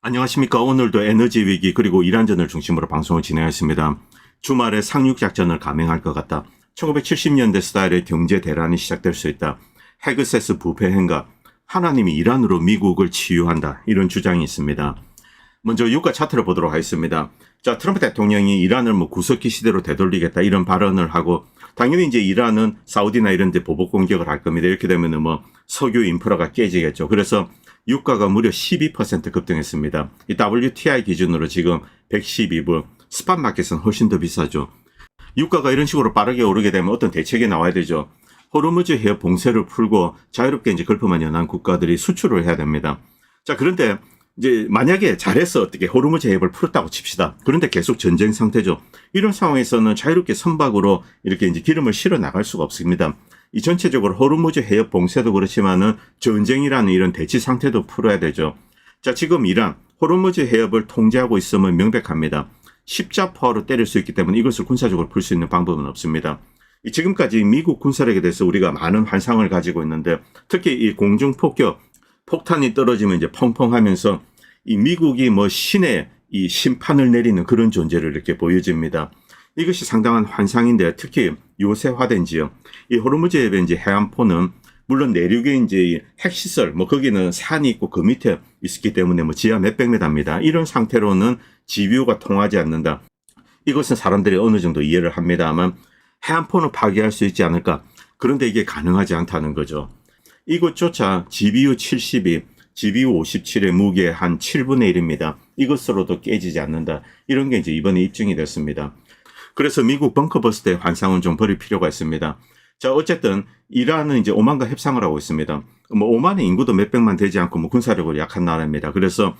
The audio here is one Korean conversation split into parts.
안녕하십니까. 오늘도 에너지 위기 그리고 이란전을 중심으로 방송을 진행했습니다. 주말에 상륙작전을 감행할 것 같다. 1970년대 스타일의 경제 대란이 시작될 수 있다. 헤그세스 부패 행각. 하나님이 이란으로 미국을 치유한다. 이런 주장이 있습니다. 먼저 유가 차트를 보도록 하겠습니다. 자, 트럼프 대통령이 이란을 구석기 시대로 되돌리겠다 이런 발언을 하고, 당연히 이제 이란은 사우디나 이런 데 보복 공격을 할 겁니다. 이렇게 되면은 석유 인프라가 깨지겠죠. 그래서 유가가 무려 12% 급등했습니다. 이 WTI 기준으로 지금 112불, 스팟 마켓은 훨씬 더 비싸죠. 유가가 이런 식으로 빠르게 오르게 되면 어떤 대책이 나와야 되죠. 호르무즈 해협 봉쇄를 풀고 자유롭게 이제 걸프만 연한 국가들이 수출을 해야 됩니다. 자, 그런데 이제 만약에 잘해서 어떻게 호르무즈 해협을 풀었다고 칩시다. 그런데 계속 전쟁 상태죠. 이런 상황에서는 자유롭게 선박으로 이렇게 이제 기름을 실어 나갈 수가 없습니다. 이 전체적으로 호르무즈 해협 봉쇄도 그렇지만은 전쟁이라는 이런 대치 상태도 풀어야 되죠. 자, 지금 이란 호르무즈 해협을 통제하고 있으면 명백합니다. 십자포로 때릴 수 있기 때문에 이것을 군사적으로 풀 수 있는 방법은 없습니다. 지금까지 미국 군사력에 대해서 우리가 많은 환상을 가지고 있는데, 특히 이 공중 폭격 폭탄이 떨어지면 이제 펑펑하면서 이 미국이 신의 이 심판을 내리는 그런 존재를 이렇게 보여집니다. 이것이 상당한 환상인데, 특히 요새화된 지역, 이 호르무즈 해협의 이제 해안포는 물론 내륙에 이제 핵시설, 거기는 산이 있고 그 밑에 있기 때문에 지하 몇백 메다입니다. 이런 상태로는 지뷰가 통하지 않는다. 이것은 사람들이 어느 정도 이해를 합니다만, 해안포는 파괴할 수 있지 않을까? 그런데 이게 가능하지 않다는 거죠. 이것조차 GBU 72, GBU 57의 무게의 한 7분의 1입니다. 이것으로도 깨지지 않는다. 이런 게 이제 이번에 입증이 됐습니다. 그래서 미국 벙커버스터의 환상은 좀 버릴 필요가 있습니다. 자, 어쨌든 이란은 이제 오만과 협상을 하고 있습니다. 오만의 인구도 몇백만 되지 않고 군사력으로 약한 나라입니다. 그래서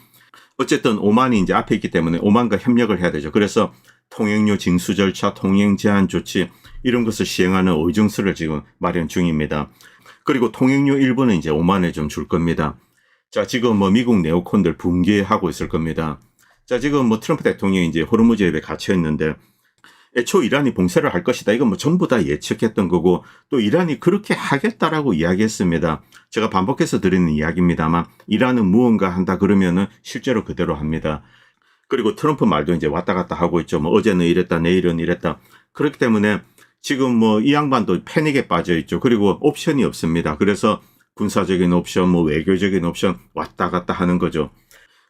어쨌든 오만이 이제 앞에 있기 때문에 오만과 협력을 해야 되죠. 그래서 통행료 징수 절차, 통행 제한 조치 이런 것을 시행하는 의중서를 지금 마련 중입니다. 그리고 통행료 일부는 이제 오만에 좀 줄 겁니다. 자, 지금 미국 네오콘들 붕괴하고 있을 겁니다. 자, 지금 트럼프 대통령이 이제 호르무즈 해협에 갇혀 있는데, 애초 이란이 봉쇄를 할 것이다. 이건 전부 다 예측했던 거고, 또 이란이 그렇게 하겠다라고 이야기했습니다. 제가 반복해서 드리는 이야기입니다만, 이란은 무언가 한다 그러면은 실제로 그대로 합니다. 그리고 트럼프 말도 이제 왔다 갔다 하고 있죠. 어제는 이랬다, 내일은 이랬다. 그렇기 때문에 지금 이 양반도 패닉에 빠져 있죠. 그리고 옵션이 없습니다. 그래서 군사적인 옵션, 외교적인 옵션 왔다 갔다 하는 거죠.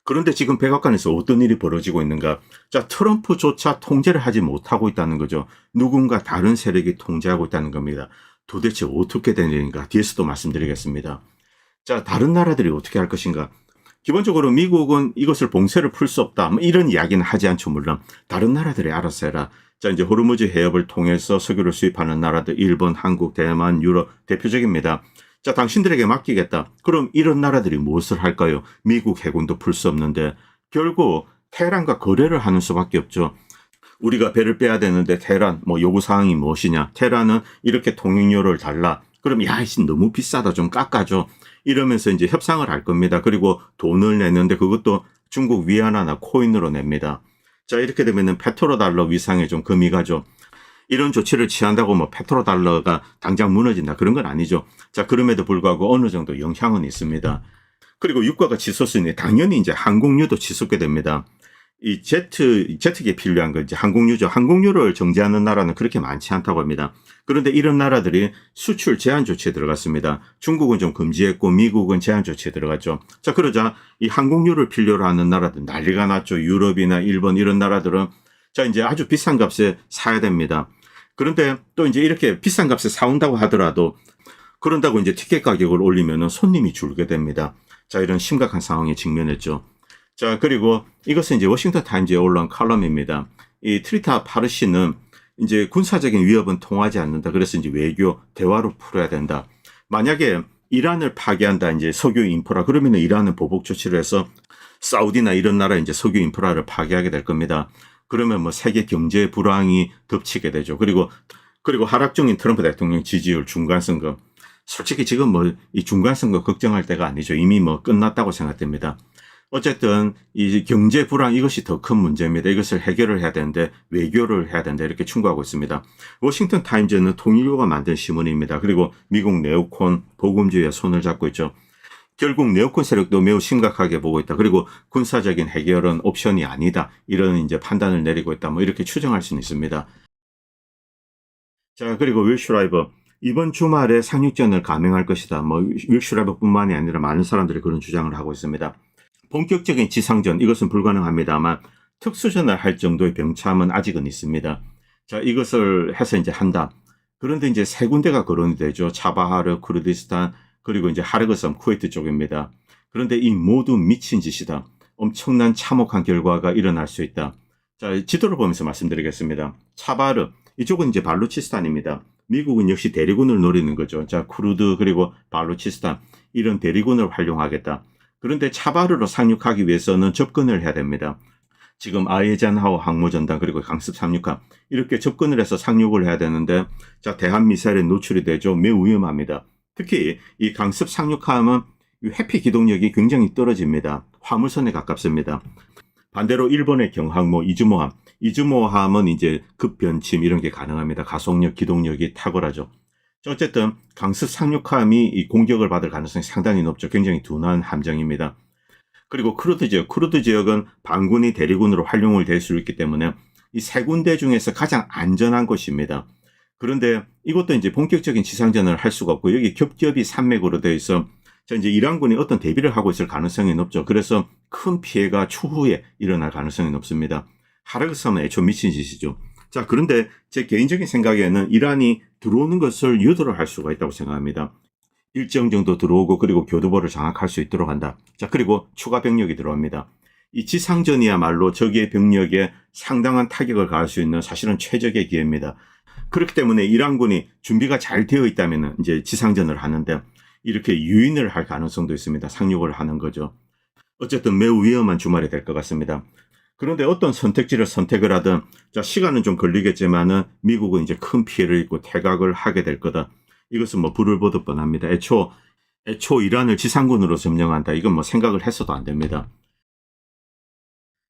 그런데 지금 백악관에서 어떤 일이 벌어지고 있는가? 자, 트럼프조차 통제를 하지 못하고 있다는 거죠. 누군가 다른 세력이 통제하고 있다는 겁니다. 도대체 어떻게 된 일인가? 뒤에서도 말씀드리겠습니다. 자, 다른 나라들이 어떻게 할 것인가? 기본적으로 미국은 이것을 봉쇄를 풀 수 없다. 이런 이야기는 하지 않죠, 물론. 다른 나라들이 알아서 해라. 자, 이제 호르무즈 해협을 통해서 석유를 수입하는 나라들, 일본, 한국, 대만, 유럽 대표적입니다. 자, 당신들에게 맡기겠다. 그럼 이런 나라들이 무엇을 할까요? 미국 해군도 풀 수 없는데 결국 테헤란과 거래를 하는 수밖에 없죠. 우리가 배를 빼야 되는데 테헤란 요구사항이 무엇이냐. 테헤란은 이렇게 통행료를 달라. 그럼 야, 너무 비싸다. 좀 깎아줘. 이러면서 이제 협상을 할 겁니다. 그리고 돈을 내는데 그것도 중국 위안화나 코인으로 냅니다. 자, 이렇게 되면은 페트로달러 위상에 좀 금이 가죠. 이런 조치를 취한다고 페트로달러가 당장 무너진다 그런 건 아니죠. 자, 그럼에도 불구하고 어느 정도 영향은 있습니다. 그리고 유가가 치솟으니 당연히 이제 항공유도 치솟게 됩니다. 이 제트기에 필요한 건 이제 항공유죠. 항공유를 정지하는 나라는 그렇게 많지 않다고 합니다. 그런데 이런 나라들이 수출 제한 조치에 들어갔습니다. 중국은 좀 금지했고 미국은 제한 조치에 들어갔죠. 자, 그러자 이 항공유를 필요로 하는 나라들 난리가 났죠. 유럽이나 일본 이런 나라들은 자, 이제 아주 비싼 값에 사야 됩니다. 그런데 또 이제 이렇게 비싼 값에 사온다고 하더라도 그런다고 이제 티켓 가격을 올리면은 손님이 줄게 됩니다. 자, 이런 심각한 상황에 직면했죠. 자, 그리고 이것은 이제 워싱턴 타임즈에 올라온 칼럼입니다. 이 트리타 파르시는 이제 군사적인 위협은 통하지 않는다. 그래서 이제 외교 대화로 풀어야 된다. 만약에 이란을 파괴한다, 이제 석유 인프라, 그러면은 이란은 보복 조치를 해서 사우디나 이런 나라 이제 석유 인프라를 파괴하게 될 겁니다. 그러면 세계 경제 불황이 덮치게 되죠. 그리고 하락 중인 트럼프 대통령 지지율 중간 선거. 솔직히 지금 이 중간 선거 걱정할 때가 아니죠. 이미 끝났다고 생각됩니다. 어쨌든 이 경제 불황 이것이 더 큰 문제입니다. 이것을 해결을 해야 되는데 외교를 해야 된다 이렇게 충고하고 있습니다. 워싱턴 타임즈는 통일교가 만든 신문입니다. 그리고 미국 네오콘 복음주의에 손을 잡고 있죠. 결국 네오콘 세력도 매우 심각하게 보고 있다. 그리고 군사적인 해결은 옵션이 아니다. 이런 이제 판단을 내리고 있다. 뭐 이렇게 추정할 수는 있습니다. 자, 그리고 윌 슈라이버. 이번 주말에 상륙전을 감행할 것이다. 뭐 윌 슈라이버뿐만이 아니라 많은 사람들이 그런 주장을 하고 있습니다. 본격적인 지상전 이것은 불가능합니다만 특수전을 할 정도의 병참은 아직은 있습니다. 자, 이것을 해서 이제 한다. 그런데 이제 세 군데가 거론이 되죠. 차바하르, 쿠르디스탄, 그리고 이제 하르그섬, 쿠웨이트 쪽입니다. 그런데 이 모두 미친 짓이다. 엄청난 참혹한 결과가 일어날 수 있다. 자, 지도를 보면서 말씀드리겠습니다. 차바르, 이쪽은 이제 발루치스탄입니다. 미국은 역시 대리군을 노리는 거죠. 자, 쿠르드 그리고 발루치스탄 이런 대리군을 활용하겠다. 그런데 차바르로 상륙하기 위해서는 접근을 해야 됩니다. 지금 아예잔하오 항모전단 그리고 강습 상륙함 이렇게 접근을 해서 상륙을 해야 되는데 자, 대한 미사일에 노출이 되죠. 매우 위험합니다. 특히 이 강습 상륙함은 회피 기동력이 굉장히 떨어집니다. 화물선에 가깝습니다. 반대로 일본의 경항모 이즈모함, 이즈모함은 이제 급변침 이런 게 가능합니다. 가속력, 기동력이 탁월하죠. 어쨌든 강습 상륙함이 이 공격을 받을 가능성이 상당히 높죠. 굉장히 둔한 함정입니다. 그리고 크루드 지역은 반군이 대리군으로 활용을 될 수 있기 때문에 이 세 군데 중에서 가장 안전한 곳입니다. 그런데 이것도 이제 본격적인 지상전을 할 수가 없고 여기 겹겹이 산맥으로 되어 있어 이제 이란군이 어떤 대비를 하고 있을 가능성이 높죠. 그래서 큰 피해가 추후에 일어날 가능성이 높습니다. 하르그섬은 애초 미친 짓이죠. 자, 그런데 제 개인적인 생각에는 이란이 들어오는 것을 유도를 할 수가 있다고 생각합니다. 일정 정도 들어오고 그리고 교두보를 장악할 수 있도록 한다. 자, 그리고 추가 병력이 들어옵니다. 이 지상전이야말로 적의 병력에 상당한 타격을 가할 수 있는 사실은 최적의 기회입니다. 그렇기 때문에 이란군이 준비가 잘 되어 있다면 이제 지상전을 하는데 이렇게 유인을 할 가능성도 있습니다. 상륙을 하는 거죠. 어쨌든 매우 위험한 주말이 될 것 같습니다. 그런데 어떤 선택지를 선택을 하든 자, 시간은 좀 걸리겠지만은 미국은 이제 큰 피해를 입고 퇴각을 하게 될 거다. 이것은 뭐 불을 보듯 뻔합니다. 애초 이란을 지상군으로 점령한다. 이건 뭐 생각을 했어도 안 됩니다.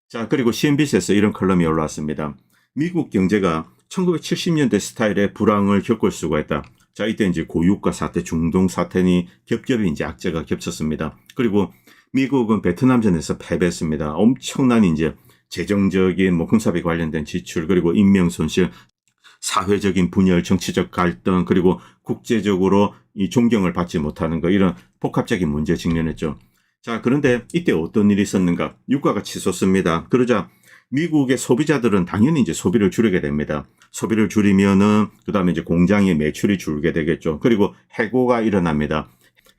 자, 그리고 CNBC에서 이런 컬럼이 올라왔습니다. 미국 경제가 1970년대 스타일의 불황을 겪을 수가 있다. 자, 이때 이제 고유가 사태, 중동 사태니 겹겹이 이제 악재가 겹쳤습니다. 그리고 미국은 베트남전에서 패배했습니다. 엄청난 이제 재정적인 뭐 군사비 관련된 지출 그리고 인명 손실, 사회적인 분열, 정치적 갈등 그리고 국제적으로 이 존경을 받지 못하는 거 이런 복합적인 문제에 직면했죠. 자, 그런데 이때 어떤 일이 있었는가? 유가가 치솟습니다. 그러자 미국의 소비자들은 당연히 이제 소비를 줄이게 됩니다. 소비를 줄이면은 그다음에 이제 공장의 매출이 줄게 되겠죠. 그리고 해고가 일어납니다.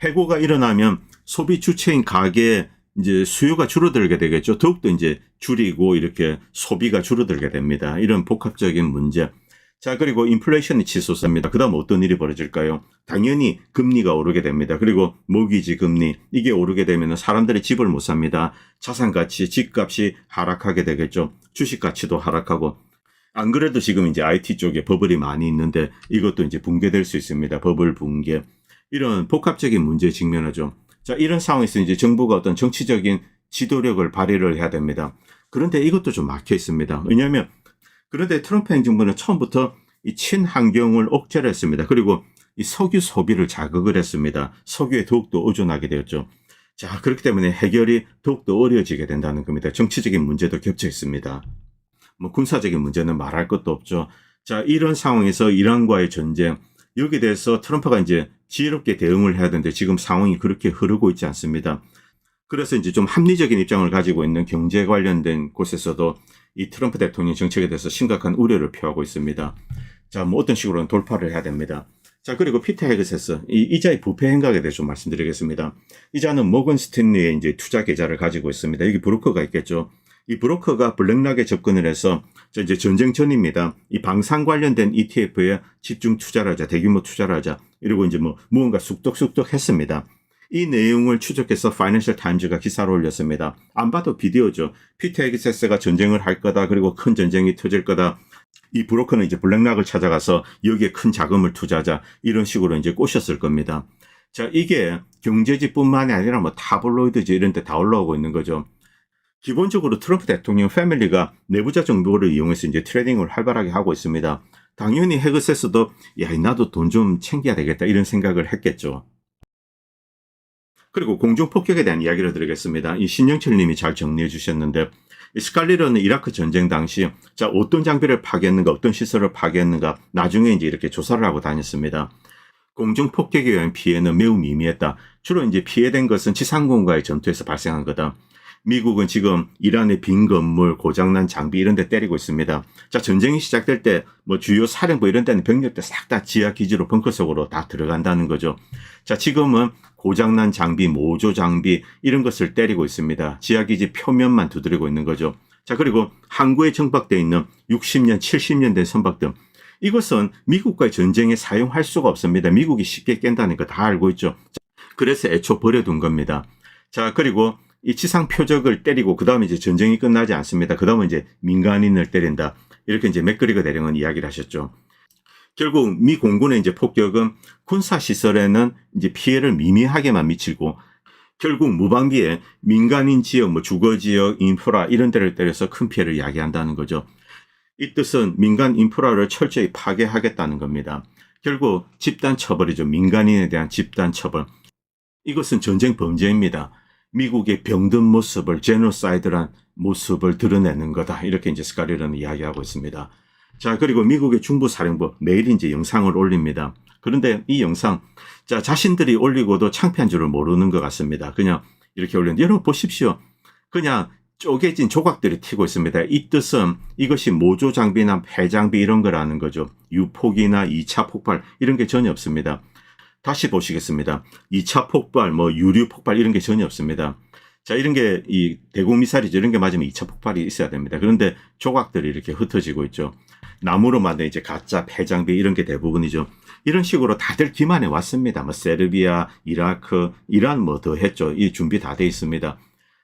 해고가 일어나면 소비 주체인 가게 이제 수요가 줄어들게 되겠죠. 더욱더 이제 줄이고 이렇게 소비가 줄어들게 됩니다. 이런 복합적인 문제. 자, 그리고 인플레이션이 치솟습니다. 그 다음 어떤 일이 벌어질까요? 당연히 금리가 오르게 됩니다. 그리고 모기지 금리 이게 오르게 되면 사람들이 집을 못 삽니다. 자산가치, 집값이 하락하게 되겠죠. 주식가치도 하락하고. 안 그래도 지금 이제 IT 쪽에 버블이 많이 있는데 이것도 이제 붕괴될 수 있습니다. 버블 붕괴. 이런 복합적인 문제에 직면하죠. 자, 이런 상황에서 이제 정부가 어떤 정치적인 지도력을 발휘를 해야 됩니다. 그런데 이것도 좀 막혀 있습니다. 왜냐하면 그런데 트럼프 행정부는 처음부터 이 친환경을 억제를 했습니다. 그리고 이 석유 소비를 자극을 했습니다. 석유에 더욱더 의존하게 되었죠. 자, 그렇기 때문에 해결이 더욱더 어려워지게 된다는 겁니다. 정치적인 문제도 겹쳐 있습니다. 뭐 군사적인 문제는 말할 것도 없죠. 자, 이런 상황에서 이란과의 전쟁, 여기에 대해서 트럼프가 이제 지혜롭게 대응을 해야 되는데 지금 상황이 그렇게 흐르고 있지 않습니다. 그래서 이제 좀 합리적인 입장을 가지고 있는 경제 관련된 곳에서도 이 트럼프 대통령 정책에 대해서 심각한 우려를 표하고 있습니다. 자, 뭐 어떤 식으로는 돌파를 해야 됩니다. 자, 그리고 피터 헤그세스, 이 이자의 부패 행각에 대해서 좀 말씀드리겠습니다. 이자는 모건 스탠리의 이제 투자 계좌를 가지고 있습니다. 여기 브로커가 있겠죠. 이 브로커가 블랙락에 접근을 해서 이제 전쟁 전입니다. 이 방산 관련된 ETF에 집중 투자를 하자, 대규모 투자를 하자, 이러고 이제 뭐 무언가 쑥덕쑥덕 했습니다. 이 내용을 추적해서 파이낸셜 타임즈가 기사를 올렸습니다. 안 봐도 비디오죠. 피터 헤그세스가 전쟁을 할 거다. 그리고 큰 전쟁이 터질 거다. 이 브로커는 이제 블랙락을 찾아가서 여기에 큰 자금을 투자하자. 이런 식으로 이제 꼬셨을 겁니다. 자, 이게 경제지뿐만이 아니라 뭐 타블로이드지 이런 데 다 올라오고 있는 거죠. 기본적으로 트럼프 대통령 패밀리가 내부자 정보를 이용해서 이제 트레이딩을 활발하게 하고 있습니다. 당연히 헤그세스도 야, 나도 돈 좀 챙겨야 되겠다 이런 생각을 했겠죠. 그리고 공중폭격에 대한 이야기를 드리겠습니다. 이 신영철 님이 잘 정리해 주셨는데, 이 스칼리런은 이라크 전쟁 당시 자 어떤 장비를 파괴했는가, 어떤 시설을 파괴했는가 나중에 이제 이렇게 조사를 하고 다녔습니다. 공중폭격에 의한 피해는 매우 미미했다. 주로 이제 피해된 것은 지상군과의 전투에서 발생한 거다. 미국은 지금 이란의 빈 건물, 고장난 장비 이런 데 때리고 있습니다. 자, 전쟁이 시작될 때 뭐 주요 사령부 이런 데는 병력들 싹 다 지하 기지로 벙커 속으로 다 들어간다는 거죠. 자, 지금은 고장난 장비, 모조 장비 이런 것을 때리고 있습니다. 지하 기지 표면만 두드리고 있는 거죠. 자, 그리고 항구에 정박되어 있는 60년, 70년 된 선박들. 이것은 미국과의 전쟁에 사용할 수가 없습니다. 미국이 쉽게 깬다는 거 다 알고 있죠. 그래서 애초 버려둔 겁니다. 자, 그리고 이 지상 표적을 때리고 그 다음에 이제 전쟁이 끝나지 않습니다. 그 다음에 이제 민간인을 때린다. 이렇게 이제 맥거리거 대령은 이야기를 하셨죠. 결국 미 공군의 이제 폭격은 군사 시설에는 이제 피해를 미미하게만 미치고 결국 무방비에 민간인 지역, 뭐 주거 지역, 인프라 이런 데를 때려서 큰 피해를 야기한다는 거죠. 이 뜻은 민간 인프라를 철저히 파괴하겠다는 겁니다. 결국 집단 처벌이죠. 민간인에 대한 집단 처벌. 이것은 전쟁 범죄입니다. 미국의 병든 모습을, 제노사이드란 모습을 드러내는 거다. 이렇게 이제 스칼리런은 이야기하고 있습니다. 자, 그리고 미국의 중부사령부 매일 이제 영상을 올립니다. 그런데 이 영상, 자, 자신들이 올리고도 창피한 줄을 모르는 것 같습니다. 그냥 이렇게 올렸는데, 여러분 보십시오. 그냥 쪼개진 조각들이 튀고 있습니다. 이 뜻은 이것이 모조 장비나 폐장비 이런 거라는 거죠. 유폭이나 2차 폭발 이런 게 전혀 없습니다. 다시 보시겠습니다. 2차 폭발, 뭐 유류 폭발 이런 게 전혀 없습니다. 자, 이런 게 이 대공미사일이죠. 이런 게 맞으면 2차 폭발이 있어야 됩니다. 그런데 조각들이 이렇게 흩어지고 있죠. 나무로 만든 이제 가짜 폐장비 이런 게 대부분이죠. 이런 식으로 다들 기만해 왔습니다. 뭐 세르비아, 이라크, 이란 뭐 더 했죠. 이 준비 다 돼 있습니다.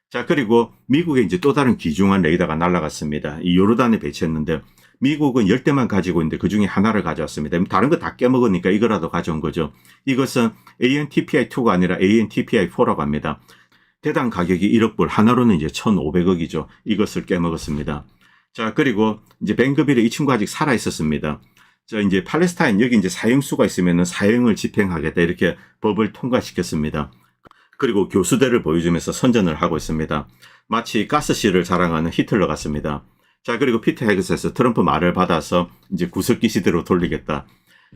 자, 그리고 미국에 이제 또 다른 귀중한 레이더가 날아갔습니다. 이 요르단에 배치했는데 미국은 10대만 가지고 있는데 그중에 하나를 가져왔습니다. 다른 거 다 깨먹으니까 이거라도 가져온 거죠. 이것은 ANTPI-2가 아니라 ANTPI-4라고 합니다. 대당 가격이 1억 불, 하나로는 이제 1,500억이죠. 이것을 깨먹었습니다. 자, 그리고 이제 벤그빌에 이 친구 아직 살아 있었습니다. 자, 이제 팔레스타인 여기 이제 사형수가 있으면은 사형을 집행하겠다 이렇게 법을 통과시켰습니다. 그리고 교수대를 보여주면서 선전을 하고 있습니다. 마치 가스실을 자랑하는 히틀러 같습니다. 자, 그리고 피터 헤그세스 트럼프 말을 받아서 이제 구석기 시대로 돌리겠다.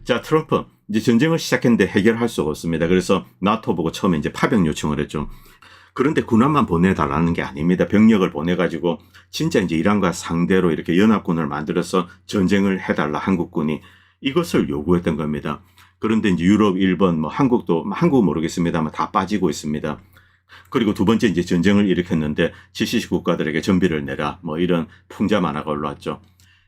자, 트럼프 이제 전쟁을 시작했는데 해결할 수가 없습니다. 그래서 나토 보고 처음에 이제 파병 요청을 했죠. 그런데 군함만 보내달라는 게 아닙니다. 병력을 보내가지고 진짜 이제 이란과 상대로 이렇게 연합군을 만들어서 전쟁을 해달라 한국군이 이것을 요구했던 겁니다. 그런데 이제 유럽, 일본, 뭐 한국도 한국은 모르겠습니다만 다 빠지고 있습니다. 그리고 두 번째 이제 전쟁을 일으켰는데 G7 국가들에게 전비를 내라 뭐 이런 풍자 만화가 올라왔죠.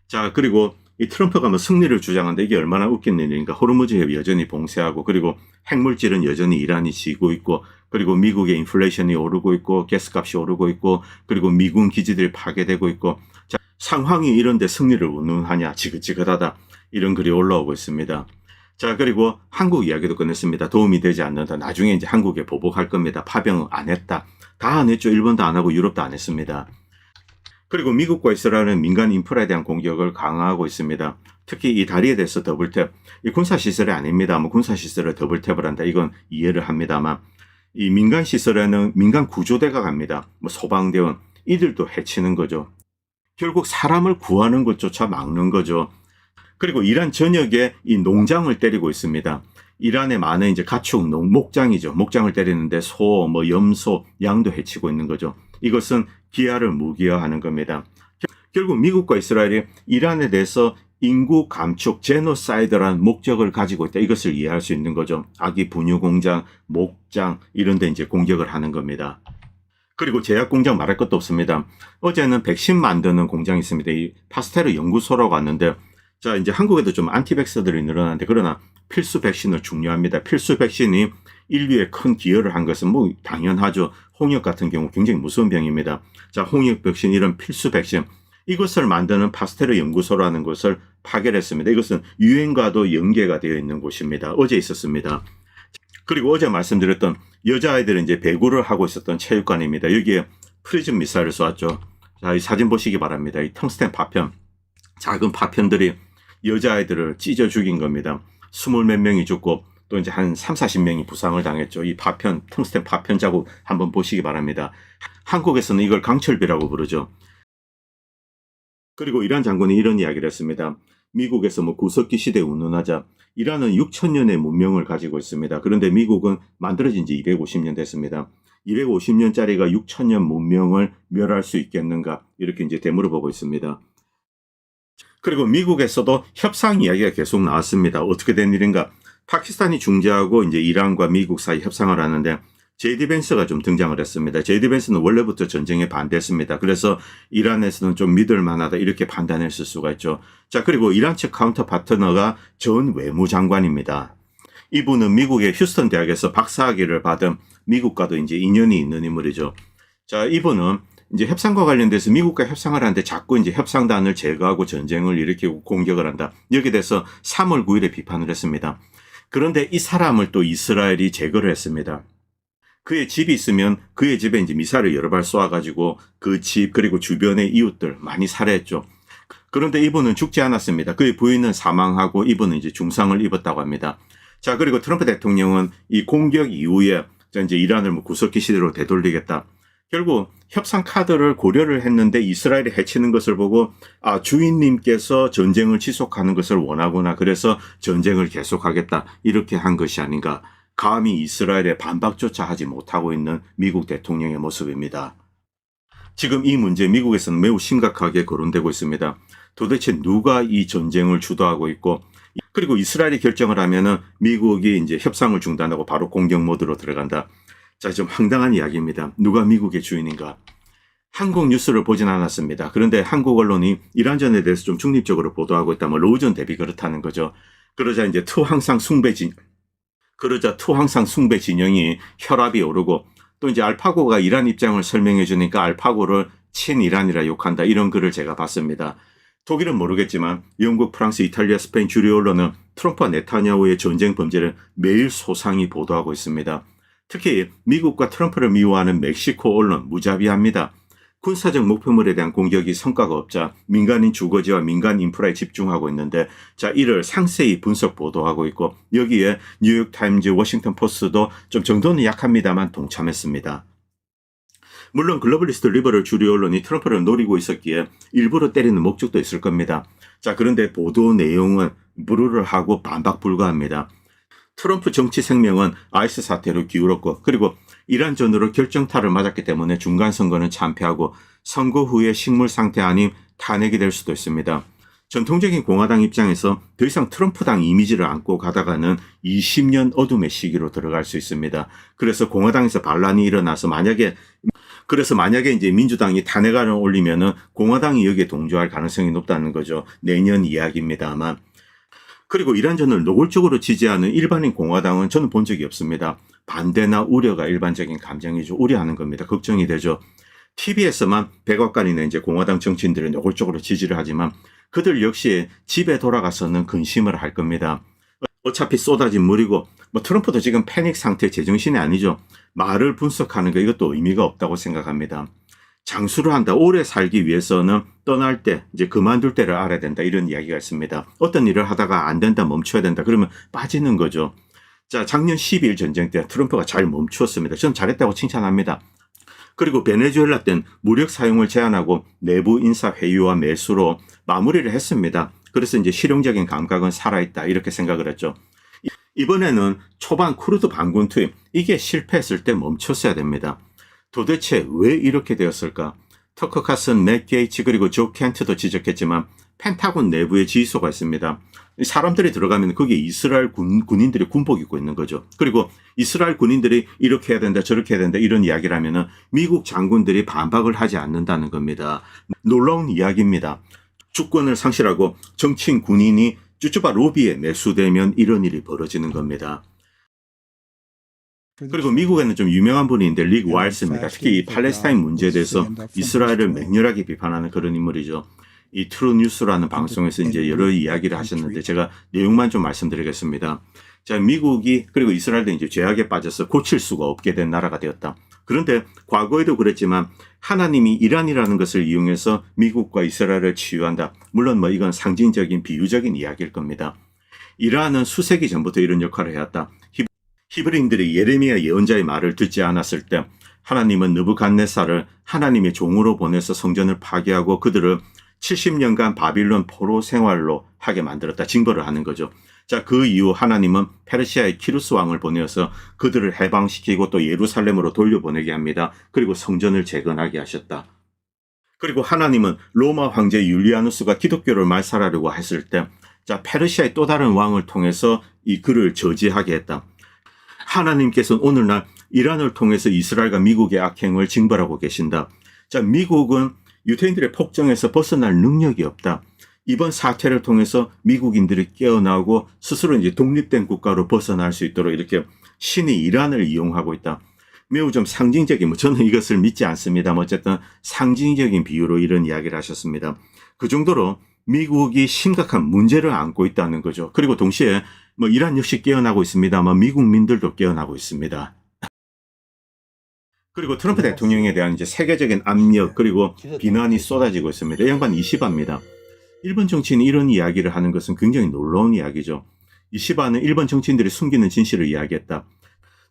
자, 그리고 이 트럼프가 뭐 승리를 주장하는데 이게 얼마나 웃긴 일인가. 호르무즈 해협 여전히 봉쇄하고 그리고 핵물질은 여전히 이란이 지고 있고 그리고 미국의 인플레이션이 오르고 있고 가스값이 오르고 있고 그리고 미군 기지들이 파괴되고 있고 자, 상황이 이런데 승리를 운운하냐 지긋지긋하다 이런 글이 올라오고 있습니다. 자, 그리고 한국 이야기도 끝냈습니다. 도움이 되지 않는다. 나중에 이제 한국에 보복할 겁니다. 파병 안 했다. 다 안 했죠. 일본도 안 하고 유럽도 안 했습니다. 그리고 미국과 이스라엘은 민간 인프라에 대한 공격을 강화하고 있습니다. 특히 이 다리에 대해서 더블탭. 이 군사시설이 아닙니다. 뭐 군사시설을 더블탭을 한다. 이건 이해를 합니다만 이 민간 시설에는 민간 구조대가 갑니다. 뭐 소방대원. 이들도 해치는 거죠. 결국 사람을 구하는 것조차 막는 거죠. 그리고 이란 전역에 이 농장을 때리고 있습니다. 이란에 많은 이제 가축 목장이죠. 목장을 때리는데 소, 뭐 염소, 양도 해치고 있는 거죠. 이것은 기아를 무기화하는 겁니다. 결국 미국과 이스라엘이 이란에 대해서 인구 감축, 제노사이드라는 목적을 가지고 있다. 이것을 이해할 수 있는 거죠. 아기 분유 공장, 목장 이런 데 이제 공격을 하는 겁니다. 그리고 제약 공장 말할 것도 없습니다. 어제는 백신 만드는 공장이 있습니다. 이 파스테르 연구소라고 왔는데 자, 이제 한국에도 좀 안티백서들이 늘어나는데 그러나 필수 백신은 중요합니다. 필수 백신이 인류에 큰 기여를 한 것은 뭐 당연하죠. 홍역 같은 경우 굉장히 무서운 병입니다. 자, 홍역 백신 이런 필수 백신 이것을 만드는 파스테르 연구소라는 것을 파괴했습니다. 이것은 유엔과도 연계가 되어 있는 곳입니다. 어제 있었습니다. 그리고 어제 말씀드렸던 여자아이들은 이제 배구를 하고 있었던 체육관입니다. 여기에 프리즘 미사일을 쏘았죠. 자, 이 사진 보시기 바랍니다. 이 텅스텐 파편, 작은 파편들이 여자아이들을 찢어 죽인 겁니다. 20몇 명이 죽고 또 이제 한 3, 40명이 부상을 당했죠. 이 파편, 텅스텐 파편 자국 한번 보시기 바랍니다. 한국에서는 이걸 강철비라고 부르죠. 그리고 이란 장군이 이런 이야기를 했습니다. 미국에서 뭐 구석기 시대에 운운하자 이란은 6,000년의 문명을 가지고 있습니다. 그런데 미국은 만들어진 지 250년 됐습니다. 250년짜리가 6,000년 문명을 멸할 수 있겠는가 이렇게 이제 되물어보고 있습니다. 그리고 미국에서도 협상 이야기가 계속 나왔습니다. 어떻게 된 일인가? 파키스탄이 중재하고 이제 이란과 미국 사이 협상을 하는데 제이디 벤스가 좀 등장을 했습니다. 제이디 벤스는 원래부터 전쟁에 반대했습니다. 그래서 이란에서는 좀 믿을 만하다 이렇게 판단했을 수가 있죠. 자, 그리고 이란 측 카운터 파트너가 전 외무장관입니다. 이분은 미국의 휴스턴 대학에서 박사학위를 받은 미국과도 이제 인연이 있는 인물이죠. 자, 이분은 이제 협상과 관련돼서 미국과 협상을 하는데 자꾸 이제 협상단을 제거하고 전쟁을 일으키고 공격을 한다. 여기에 대해서 3월 9일에 비판을 했습니다. 그런데 이 사람을 또 이스라엘이 제거를 했습니다. 그의 집이 있으면 그의 집에 이제 미사일을 여러 발 쏘아가지고 그 집 그리고 주변의 이웃들 많이 살해했죠. 그런데 이분은 죽지 않았습니다. 그의 부인은 사망하고 이분은 이제 중상을 입었다고 합니다. 자, 그리고 트럼프 대통령은 이 공격 이후에 이제 이란을 뭐 구석기 시대로 되돌리겠다. 결국 협상 카드를 고려를 했는데 이스라엘이 해치는 것을 보고 주인님께서 전쟁을 지속하는 것을 원하구나. 그래서 전쟁을 계속하겠다. 이렇게 한 것이 아닌가. 감히 이스라엘에 반박조차 하지 못하고 있는 미국 대통령의 모습입니다. 지금 이 문제 미국에서는 매우 심각하게 거론되고 있습니다. 도대체 누가 이 전쟁을 주도하고 있고 그리고 이스라엘이 결정을 하면은 미국이 이제 협상을 중단하고 바로 공격 모드로 들어간다. 자, 좀 황당한 이야기입니다. 누가 미국의 주인인가? 한국 뉴스를 보진 않았습니다. 그런데 한국 언론이 이란전에 대해서 좀 중립적으로 보도하고 있다면 로전 대비 그렇다는 거죠. 그러자 이제 투 항상 숭배 진영이 혈압이 오르고 또 이제 알파고가 이란 입장을 설명해 주니까 알파고를 친이란이라 욕한다. 이런 글을 제가 봤습니다. 독일은 모르겠지만 영국, 프랑스, 이탈리아, 스페인 주류 언론은 트럼프와 네타냐후의 전쟁 범죄를 매일 소상히 보도하고 있습니다. 특히 미국과 트럼프를 미워하는 멕시코 언론 무자비합니다. 군사적 목표물에 대한 공격이 성과가 없자 민간인 주거지와 민간 인프라에 집중하고 있는데 자, 이를 상세히 분석 보도하고 있고 여기에 뉴욕타임즈, 워싱턴 포스트도 좀 정도는 약합니다만 동참했습니다. 물론 글로벌리스트 리버럴 주류 언론이 트럼프를 노리고 있었기에 일부러 때리는 목적도 있을 겁니다. 자, 그런데 보도 내용은 무르를 하고 반박 불가합니다. 트럼프 정치 생명은 아이스 사태로 기울었고 그리고 이란전으로 결정타를 맞았기 때문에 중간선거는 참패하고 선거 후에 식물 상태 아닌 탄핵이 될 수도 있습니다. 전통적인 공화당 입장에서 더 이상 트럼프당 이미지를 안고 가다가는 20년 어둠의 시기로 들어갈 수 있습니다. 그래서 공화당에서 반란이 일어나서 만약에 이제 민주당이 탄핵안을 올리면은 공화당이 여기에 동조할 가능성이 높다는 거죠. 내년 이야기입니다만. 그리고 이란전을 노골적으로 지지하는 일반인 공화당은 저는 본 적이 없습니다. 반대나 우려가 일반적인 감정이죠. 우려하는 겁니다. 걱정이 되죠. TV에서만 백악관이나 이제 공화당 정치인들은 노골적으로 지지를 하지만 그들 역시 집에 돌아가서는 근심을 할 겁니다. 어차피 쏟아진 물이고 뭐 트럼프도 지금 패닉 상태 제정신이 아니죠. 말을 분석하는 거 이것도 의미가 없다고 생각합니다. 장수를 한다. 오래 살기 위해서는 떠날 때 이제 그만둘 때를 알아야 된다. 이런 이야기가 있습니다. 어떤 일을 하다가 안 된다, 멈춰야 된다. 그러면 빠지는 거죠. 자, 작년 12일 전쟁 때 트럼프가 잘 멈추었습니다. 저는 잘했다고 칭찬합니다. 그리고 베네수엘라 땐 무력 사용을 제한하고 내부 인사 회유와 매수로 마무리를 했습니다. 그래서 이제 실용적인 감각은 살아있다. 이렇게 생각을 했죠. 이번에는 초반 쿠르드 반군 투입 이게 실패했을 때 멈췄어야 됩니다. 도대체 왜 이렇게 되었을까? 터커 카슨, 맥 게이츠 그리고 조 켄트도 지적했지만 펜타곤 내부에 지휘소가 있습니다. 사람들이 들어가면 거기에 이스라엘 군인들이 군복 입고 있는 거죠. 그리고 이스라엘 군인들이 이렇게 해야 된다 저렇게 해야 된다 이런 이야기를 하면 미국 장군들이 반박을 하지 않는다는 겁니다. 놀라운 이야기입니다. 주권을 상실하고 정치인 군인이 쭈쭈바 로비에 매수되면 이런 일이 벌어지는 겁니다. 그리고 미국에는 좀 유명한 분이 있는데 릭 와일스입니다. 특히 이 팔레스타인 문제에 대해서 이스라엘을 맹렬하게 비판하는 그런 인물이죠. 이 트루뉴스라는 방송에서 이제 여러 이야기를 하셨는데 제가 내용만 좀 말씀드리겠습니다. 자, 미국이 그리고 이스라엘도 이제 죄악에 빠져서 고칠 수가 없게 된 나라가 되었다. 그런데 과거에도 그랬지만 하나님이 이란이라는 것을 이용해서 미국과 이스라엘을 치유한다. 물론 뭐 이건 상징적인 비유적인 이야기일 겁니다. 이란은 수세기 전부터 이런 역할을 해왔다. 히브리인들이 예레미야 예언자의 말을 듣지 않았을 때 하나님은 느부갓네살을 하나님의 종으로 보내서 성전을 파괴하고 그들을 70년간 바빌론 포로 생활로 하게 만들었다. 징벌을 하는 거죠. 자, 그 이후 하나님은 페르시아의 키루스 왕을 보내어서 그들을 해방시키고 또 예루살렘으로 돌려보내게 합니다. 그리고 성전을 재건하게 하셨다. 그리고 하나님은 로마 황제 율리아누스가 기독교를 말살하려고 했을 때, 자, 페르시아의 또 다른 왕을 통해서 이 그를 저지하게 했다. 하나님께서는 오늘날 이란을 통해서 이스라엘과 미국의 악행을 징벌하고 계신다. 자, 미국은 유대인들의 폭정에서 벗어날 능력이 없다. 이번 사태를 통해서 미국인들이 깨어나고 스스로 이제 독립된 국가로 벗어날 수 있도록 이렇게 신이 이란을 이용하고 있다. 매우 좀 상징적인, 저는 이것을 믿지 않습니다만 어쨌든 상징적인 비유로 이런 이야기를 하셨습니다. 그 정도로 미국이 심각한 문제를 안고 있다는 거죠. 그리고 동시에 이란 역시 깨어나고 있습니다만 미국민들도 깨어나고 있습니다. 그리고 트럼프 대통령에 대한 이제 세계적인 압력 그리고 비난이 쏟아지고 있습니다. 이 양반 이시바입니다. 일본 정치인이 이런 이야기를 하는 것은 굉장히 놀라운 이야기죠. 이시바는 일본 정치인들이 숨기는 진실을 이야기했다.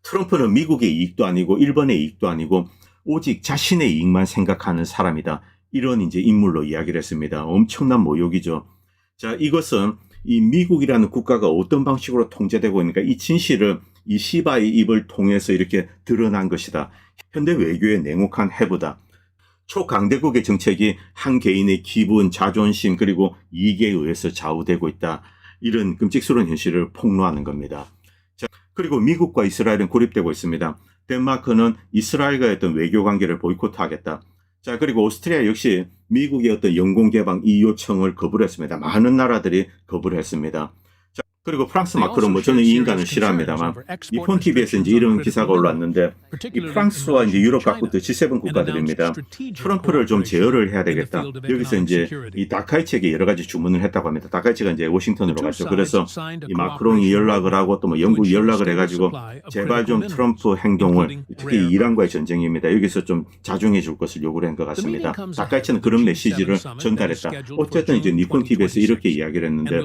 트럼프는 미국의 이익도 아니고 일본의 이익도 아니고 오직 자신의 이익만 생각하는 사람이다. 이런 이제 인물로 이야기를 했습니다. 엄청난 모욕이죠. 자, 이것은 이 미국이라는 국가가 어떤 방식으로 통제되고 있는가, 이 진실을 이시바의 입을 통해서 이렇게 드러난 것이다. 현대 외교의 냉혹한 해부다. 초강대국의 정책이 한 개인의 기분, 자존심 그리고 이익에 의해서 좌우되고 있다. 이런 끔찍스러운 현실을 폭로하는 겁니다. 자, 그리고 미국과 이스라엘은 고립되고 있습니다. 덴마크는 이스라엘과의 어떤 외교 관계를 보이콧하겠다. 자, 그리고 오스트리아 역시 미국의 어떤 영공개방 이 요청을 거부를 했습니다. 많은 나라들이 거부를 했습니다. 자, 그리고 프랑스 마크론, 저는 이 인간을 싫어합니다만, 니폰 TV에서 이제 이런 기사가 올랐는데, 이 프랑스와 이제 유럽 각국도 G7 국가들입니다. 트럼프를 좀 제어를 해야 되겠다. 여기서 이제 이 다카이치에게 여러 가지 주문을 했다고 합니다. 다카이치가 이제 워싱턴으로 갔죠. 그래서 이 마크롱이 연락을 하고 또 영국이 연락을 해가지고 제발 좀 트럼프 행동을, 특히 이란과의 전쟁입니다. 여기서 좀 자중해 줄 것을 요구를 한 것 같습니다. 다카이치는 그런 메시지를 전달했다. 어쨌든 이제 니폰 TV에서 이렇게 이야기를 했는데,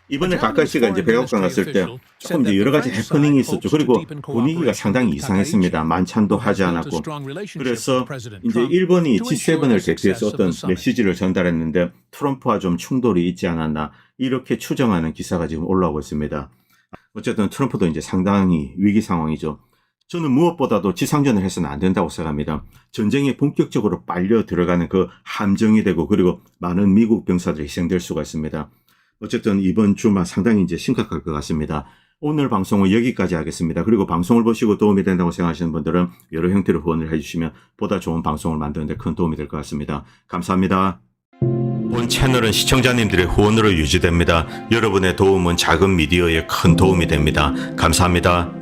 이번에 다카이치가 이제 백악관 갔을 때 조금 이제 여러 가지 해프닝이 있었죠. 그리고 분위기가 상당히 이상했습니다. 만찬도 하지 않았고. 그래서 이제 일본이 G7을 대표해서 어떤 메시지를 전달했는데 트럼프와 좀 충돌이 있지 않았나, 이렇게 추정하는 기사가 지금 올라오고 있습니다. 어쨌든 트럼프도 이제 상당히 위기 상황이죠. 저는 무엇보다도 지상전을 해서는 안 된다고 생각합니다. 전쟁에 본격적으로 빨려 들어가는 그 함정이 되고 그리고 많은 미국 병사들이 희생될 수가 있습니다. 어쨌든 이번 주말 상당히 이제 심각할 것 같습니다. 오늘 방송은 여기까지 하겠습니다. 그리고 방송을 보시고 도움이 된다고 생각하시는 분들은 여러 형태로 후원을 해주시면 보다 좋은 방송을 만드는 데 큰 도움이 될 것 같습니다. 감사합니다. 본 채널은 시청자님들의 후원으로 유지됩니다. 여러분의 도움은 작은 미디어에 큰 도움이 됩니다. 감사합니다.